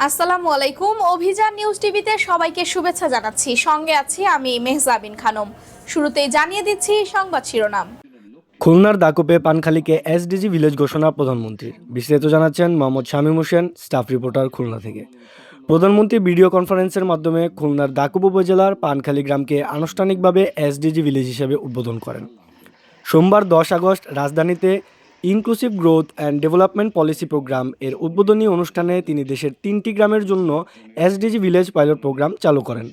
আসসালামু আলাইকুম। অভিযান নিউজ টিভিতে সবাইকে শুভেচ্ছা জানাচ্ছি। সঙ্গে আছি আমি মেহজাবিন খানম। শুরুতেই জানিয়ে দিচ্ছি সংবাদ শিরোনাম। খুলনার দাকুপে পানখালীকে এসডিজি ভিলেজ ঘোষণা প্রধানমন্ত্রীর। বিস্তারিত জানাচ্ছেন মোহাম্মদ শামীম হোসেন, স্টাফ রিপোর্টার, খুলনা থেকে। প্রধানমন্ত্রী ভিডিও কনফারেন্সের মাধ্যমে খুলনার দাকুপ উপজেলার পানখালী গ্রামকে আনুষ্ঠানিকভাবে এসডিজি ভিলেজ হিসেবে উদ্বোধন করেন। সোমবার 10 আগস্ট রাজধানীতে inclusive growth and development policy program এর উদ্বোধনী অনুষ্ঠানে তিনি দেশের 3টি গ্রামের জন্য এসডিজি ভিলেজ পাইলট প্রোগ্রাম চালু করেন।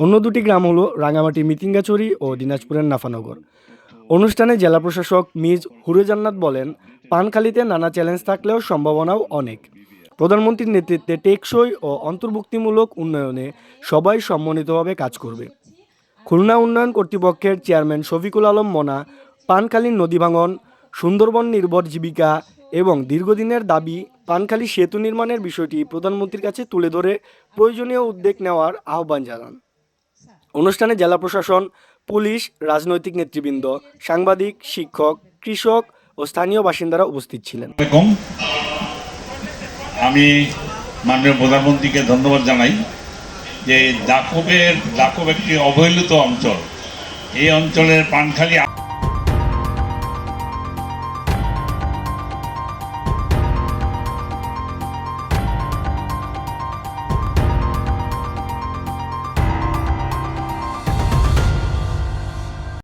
অন্য দুটি গ্রাম হলো রাঙামাটি মিতিঙ্গাছড়ি ও দিনাজপুরের নাফানগর। অনুষ্ঠানে জেলা প্রশাসক মিজ হুরে জান্নাত বলেন, পানখালীতে নানা চ্যালেঞ্জ থাকলেও সম্ভাবনাও অনেক। প্রধানমন্ত্রীর নেতৃত্বে টেকসই ও অন্তর্ভুক্তিমূলক উন্নয়নে সবাই সম্মিলিতভাবে কাজ করবে। খুলনা উন্নয়ন কর্তৃপক্ষের চেয়ারম্যান শফিকুল আলম মনা পানখালীর নদী ভাঙন, সুন্দরবন নির্ভর জীবিকা এবং দীর্ঘদিনের দাবি পানখালী সেতু নির্মাণের বিষয়টি প্রধানমন্ত্রীর কাছে তুলে ধরে প্রয়োজনীয় উদ্যোগ নেওয়ার আহ্বান জানান। অনুষ্ঠানে জেলা প্রশাসন, পুলিশ, রাজনৈতিক নেতৃবৃন্দ, সাংবাদিক, শিক্ষক, কৃষক ও স্থানীয় বাসিন্দারা উপস্থিত ছিলেন। আমি মাননীয় প্রধানমন্ত্রীকে ধন্যবাদ জানাই যে দাকুপ একটি অবহেলিত অঞ্চল। এই অঞ্চলের পানখালী